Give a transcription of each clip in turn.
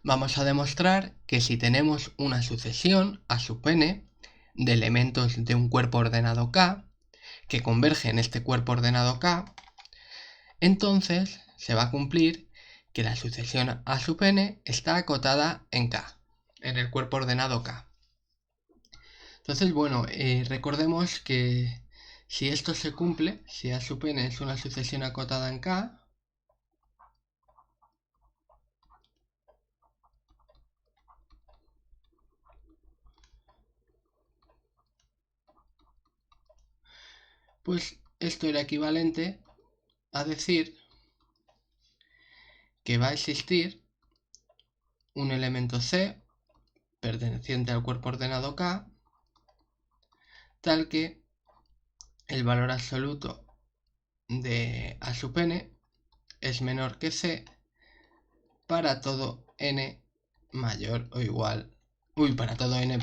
Vamos a demostrar que si tenemos una sucesión A sub n de elementos de un cuerpo ordenado K que converge en este cuerpo ordenado K, entonces se va a cumplir que la sucesión A sub n está acotada en K, en el cuerpo ordenado K. Entonces, bueno, recordemos que si esto se cumple, si A sub n es una sucesión acotada en K, pues esto era equivalente a decir que va a existir un elemento C perteneciente al cuerpo ordenado K, tal que el valor absoluto de A sub n es menor que C para todo n mayor o igual, para todo n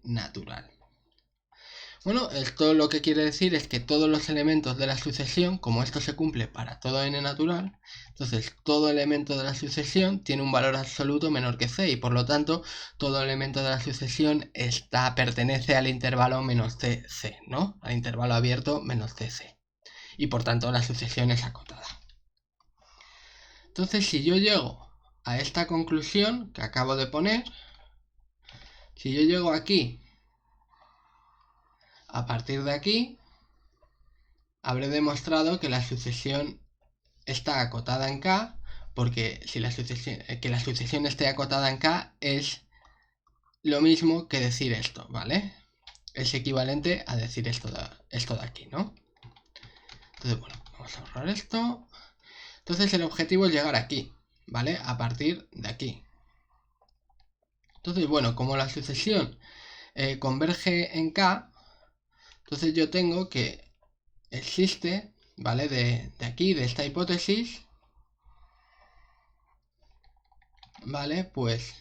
natural. Bueno, esto lo que quiere decir es que todos los elementos de la sucesión, como esto se cumple para todo n natural, entonces todo elemento de la sucesión tiene un valor absoluto menor que c, y por lo tanto todo elemento de la sucesión pertenece al intervalo menos cc, ¿no? Al intervalo abierto menos cc. Y por tanto la sucesión es acotada. Entonces, si yo llego a esta conclusión que acabo de poner, si yo llego aquí, a partir de aquí, habré demostrado que la sucesión está acotada en K, porque si que la sucesión esté acotada en K es lo mismo que decir esto, ¿vale? Es equivalente a decir esto de aquí, ¿no? Entonces, bueno, vamos a borrar esto. Entonces el objetivo es llegar aquí, ¿vale? A partir de aquí. Entonces, bueno, como la sucesión converge en K, entonces yo tengo que existe, ¿vale? De aquí, de esta hipótesis, ¿vale? Pues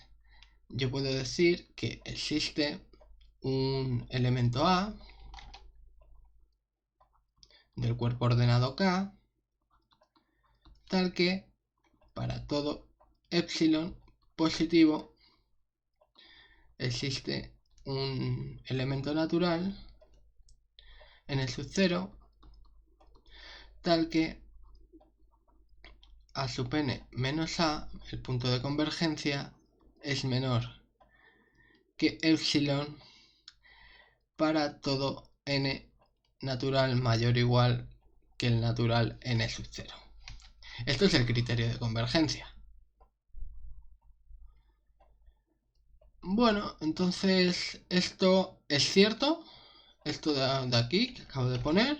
yo puedo decir que existe un elemento A del cuerpo ordenado K, tal que para todo epsilon positivo existe un elemento natural en el sub 0, tal que A sub n menos A, el punto de convergencia, es menor que epsilon para todo n natural mayor o igual que el natural n sub 0. Esto es el criterio de convergencia. Bueno, entonces esto es cierto. Esto de aquí que acabo de poner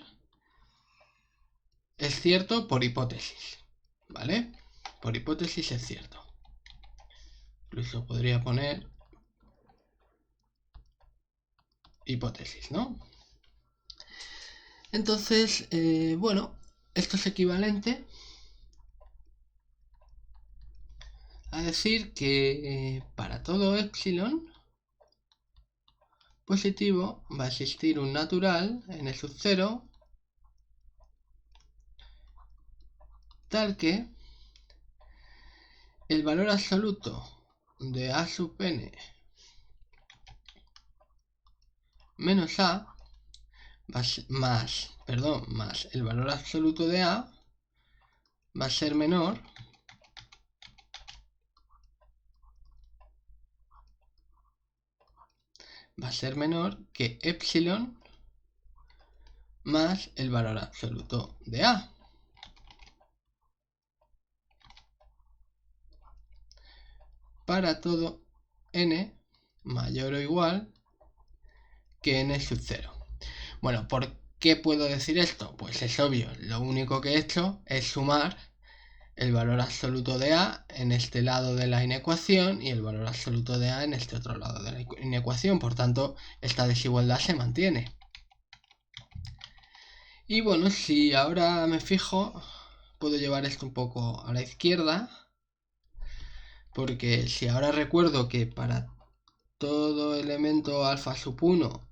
es cierto por hipótesis, ¿vale? Por hipótesis es cierto. Incluso podría poner hipótesis, ¿no? Entonces, bueno, esto es equivalente a decir que para todo epsilon positivo va a existir un natural en el sub 0 tal que el valor absoluto de A sub n menos A más el valor absoluto de A va a ser menor que epsilon más el valor absoluto de A. Para todo n mayor o igual que n sub 0. Bueno, ¿por qué puedo decir esto? Pues es obvio, lo único que he hecho es sumar el valor absoluto de A en este lado de la inecuación y el valor absoluto de A en este otro lado de la inecuación. Por tanto, esta desigualdad se mantiene. Y bueno, si ahora me fijo, puedo llevar esto un poco a la izquierda, porque si ahora recuerdo que para todo elemento alfa sub 1,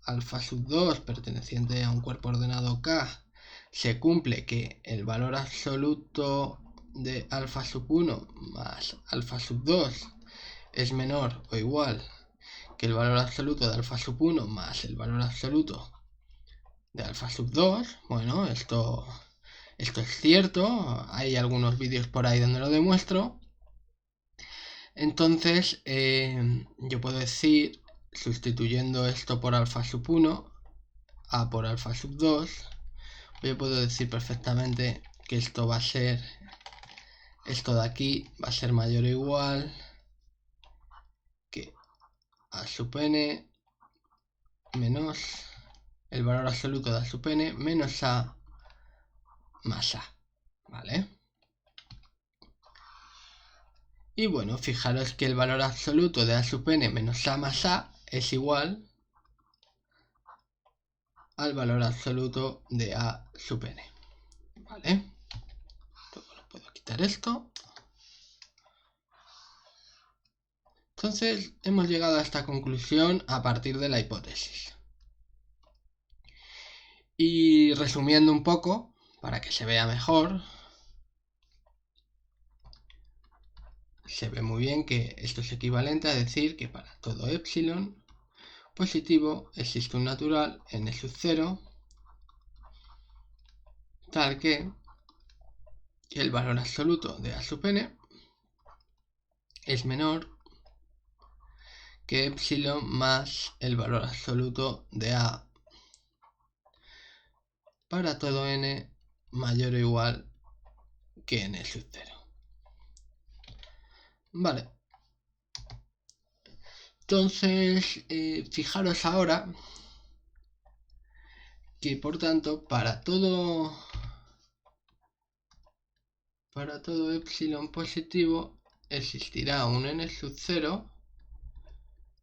alfa sub 2 perteneciente a un cuerpo ordenado K, se cumple que el valor absoluto de alfa sub 1 más alfa sub 2 es menor o igual que el valor absoluto de alfa sub 1 más el valor absoluto de alfa sub 2, bueno, esto es cierto, hay algunos vídeos por ahí donde lo demuestro. Entonces, yo puedo decir, sustituyendo esto por alfa sub 1, a por alfa sub 2, yo puedo decir perfectamente que esto va a ser, esto de aquí va a ser mayor o igual que a sub n menos el valor absoluto de a sub n menos a más a, ¿vale? Y bueno, fijaros que el valor absoluto de a sub n menos a más a es igual al valor absoluto de a sub n, ¿vale? Luego lo puedo quitar esto. Entonces hemos llegado a esta conclusión a partir de la hipótesis. Y resumiendo un poco, para que se vea mejor, se ve muy bien que esto es equivalente a decir que para todo epsilon positivo existe un natural n sub 0 tal que el valor absoluto de a sub n es menor que epsilon más el valor absoluto de a para todo n mayor o igual que n sub 0. Vale. Entonces, fijaros ahora que por tanto para todo epsilon positivo existirá un n sub 0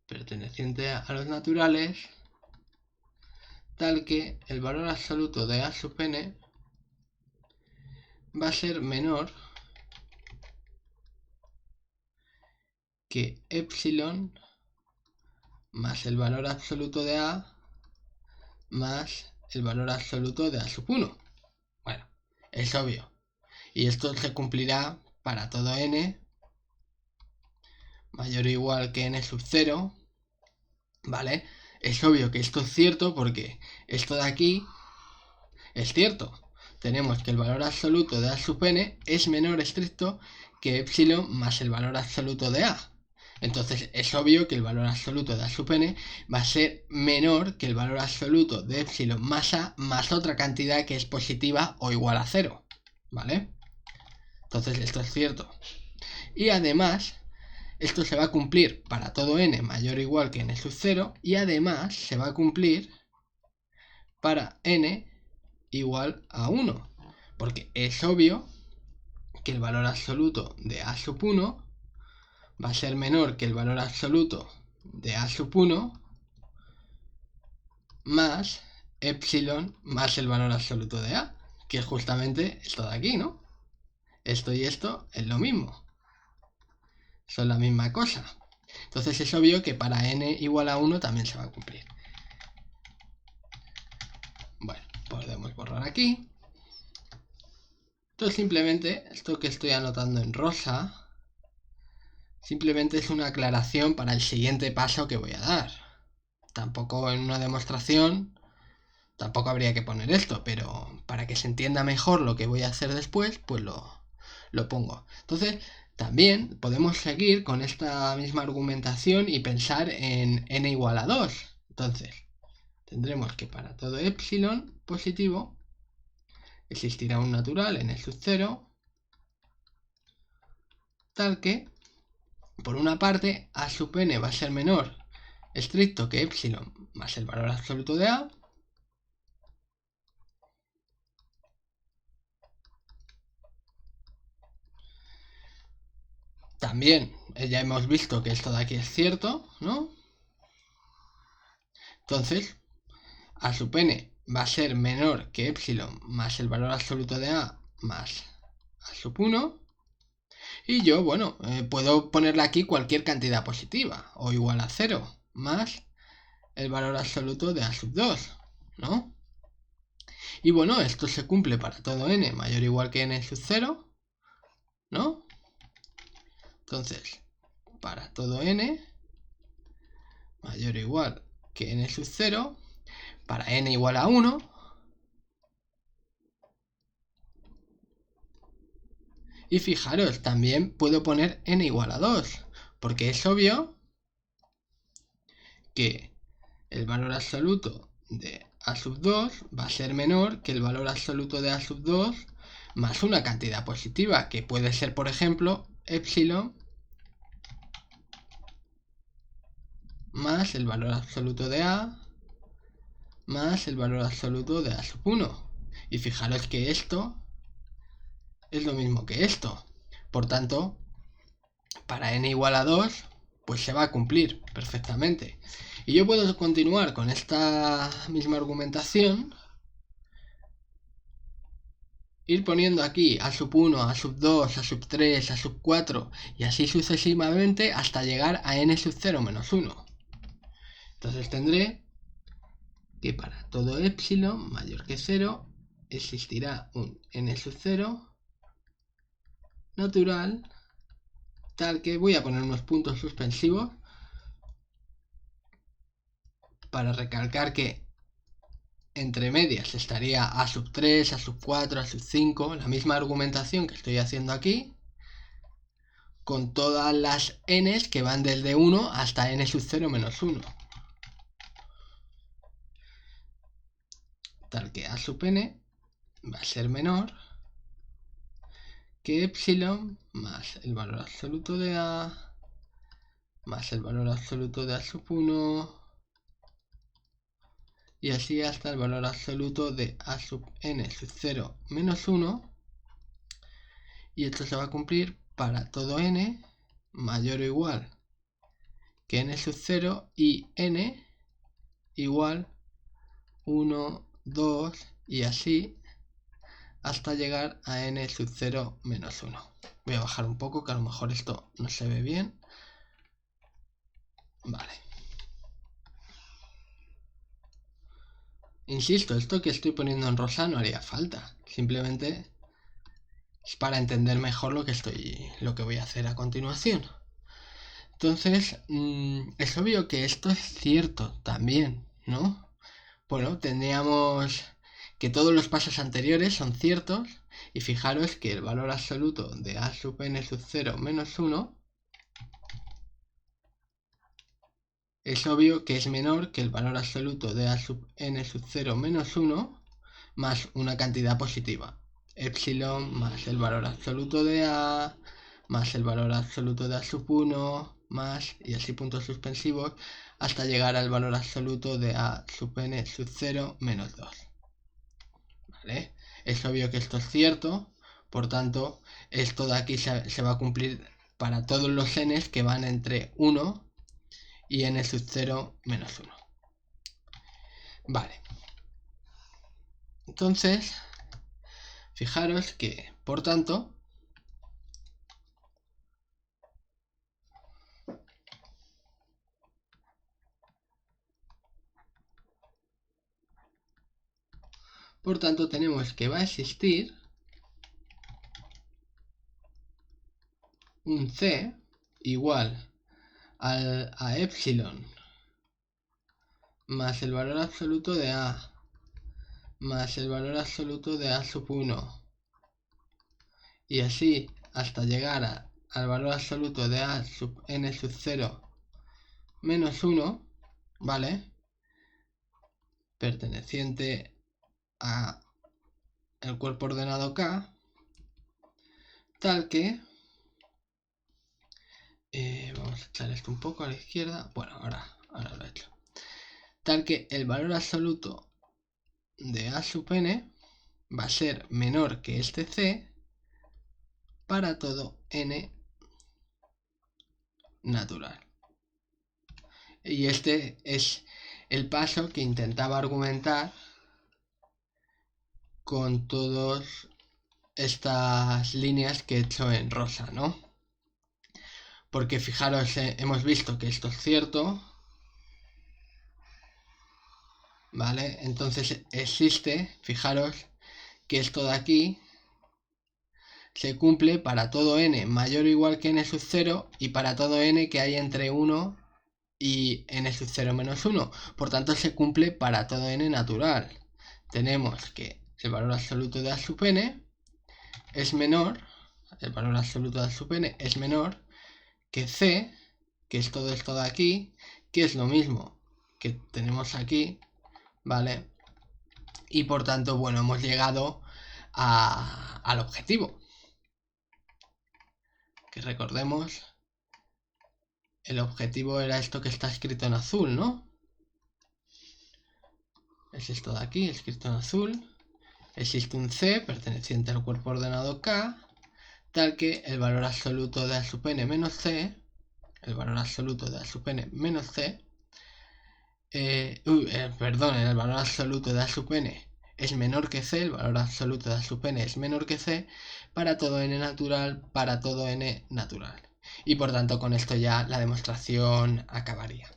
perteneciente a los naturales tal que el valor absoluto de a sub n va a ser menor que epsilon más el valor absoluto de a más el valor absoluto de a sub 1. Bueno, es obvio. Y esto se cumplirá para todo n mayor o igual que n sub 0, ¿vale? Es obvio que esto es cierto porque esto de aquí es cierto. Tenemos que el valor absoluto de a sub n es menor estricto que epsilon más el valor absoluto de a. Entonces es obvio que el valor absoluto de a sub n va a ser menor que el valor absoluto de epsilon más a más otra cantidad que es positiva o igual a 0, ¿vale? Entonces esto es cierto. Y además, esto se va a cumplir para todo n mayor o igual que n sub 0 y además se va a cumplir para n igual a 1, porque es obvio que el valor absoluto de a sub 1 va a ser menor que el valor absoluto de a sub 1 más epsilon más el valor absoluto de a, que es justamente esto de aquí, ¿no? Esto y esto es lo mismo, son la misma cosa. Entonces es obvio que para n igual a 1 también se va a cumplir. Bueno, podemos borrar aquí. Entonces simplemente, esto que estoy anotando en rosa, simplemente es una aclaración para el siguiente paso que voy a dar. Tampoco en una demostración, tampoco habría que poner esto, pero para que se entienda mejor lo que voy a hacer después, pues lo pongo. Entonces, también podemos seguir con esta misma argumentación y pensar en n igual a 2. Entonces, tendremos que para todo epsilon positivo existirá un natural n sub 0 tal que, por una parte, a sub n va a ser menor estricto que epsilon más el valor absoluto de a, también ya hemos visto que esto de aquí es cierto, ¿no? Entonces, a sub n va a ser menor que epsilon más el valor absoluto de a más a sub 1. Y yo, bueno, puedo ponerle aquí cualquier cantidad positiva, o igual a 0, más el valor absoluto de a sub 2, ¿no? Y bueno, esto se cumple para todo n mayor o igual que n sub 0, ¿no? Entonces, para todo n mayor o igual que n sub 0, para n igual a 1, y fijaros, también puedo poner n igual a 2, porque es obvio que el valor absoluto de a sub 2 va a ser menor que el valor absoluto de a sub 2 más una cantidad positiva, que puede ser, por ejemplo, epsilon más el valor absoluto de a más el valor absoluto de a sub 1. Y fijaros que esto es lo mismo que esto. Por tanto, para n igual a 2, pues se va a cumplir perfectamente. Y yo puedo continuar con esta misma argumentación, ir poniendo aquí a sub 1, a sub 2, a sub 3, a sub 4 y así sucesivamente hasta llegar a n sub 0 menos 1. Entonces tendré que para todo epsilon mayor que 0 existirá un n sub 0 natural, tal que voy a poner unos puntos suspensivos para recalcar que entre medias estaría a sub 3, a sub 4, a sub 5, la misma argumentación que estoy haciendo aquí, con todas las n's que van desde 1 hasta n sub 0 menos 1. Tal que a sub n va a ser menor que epsilon más el valor absoluto de a más el valor absoluto de a sub 1 y así hasta el valor absoluto de a sub n sub 0 menos 1, y esto se va a cumplir para todo n mayor o igual que n sub 0 y n igual 1, 2 y así hasta llegar a n sub 0 menos 1. Voy a bajar un poco, que a lo mejor esto no se ve bien. Vale. Insisto, esto que estoy poniendo en rosa no haría falta. Simplemente es para entender mejor lo que voy a hacer a continuación. Entonces, es obvio que esto es cierto también, ¿no? Bueno, tendríamos que todos los pasos anteriores son ciertos, y fijaros que el valor absoluto de a sub n sub 0 menos 1 es obvio que es menor que el valor absoluto de a sub n sub 0 menos 1 más una cantidad positiva, epsilon más el valor absoluto de a más el valor absoluto de a sub 1 más, y así puntos suspensivos, hasta llegar al valor absoluto de a sub n sub 0 menos 2. ¿Vale? Es obvio que esto es cierto, por tanto, esto de aquí se va a cumplir para todos los n's que van entre 1 y n sub 0 menos 1. Vale. Entonces, fijaros que, por tanto, tenemos que va a existir un c igual a epsilon más el valor absoluto de a más el valor absoluto de a sub 1 y así hasta llegar al valor absoluto de a sub n sub 0 menos 1, ¿vale? Perteneciente a el cuerpo ordenado K, tal que vamos a echar esto un poco a la izquierda. Bueno, ahora lo he hecho. Tal que el valor absoluto de a sub n va a ser menor que este c para todo n natural. Y este es el paso que intentaba argumentar con todas estas líneas que he hecho en rosa, ¿no? Porque fijaros, hemos visto que esto es cierto, ¿vale? Entonces existe, fijaros, que esto de aquí se cumple para todo n mayor o igual que n sub 0 y para todo n que hay entre 1 y n sub 0 menos 1. Por tanto, se cumple para todo n natural. Tenemos que el valor absoluto de a sub n es menor, el valor absoluto de a sub n es menor que c, que es todo esto de aquí, que es lo mismo que tenemos aquí, ¿vale? Y por tanto, bueno, hemos llegado al objetivo. Que recordemos, el objetivo era esto que está escrito en azul, ¿no? Es esto de aquí, escrito en azul. Existe un C perteneciente al cuerpo ordenado K, tal que el valor absoluto de a sub n menos C, el valor absoluto de a sub n menos C, el valor absoluto de a sub n es menor que C, el valor absoluto de a sub n es menor que C para todo n natural, para todo n natural. Y por tanto con esto ya la demostración acabaría.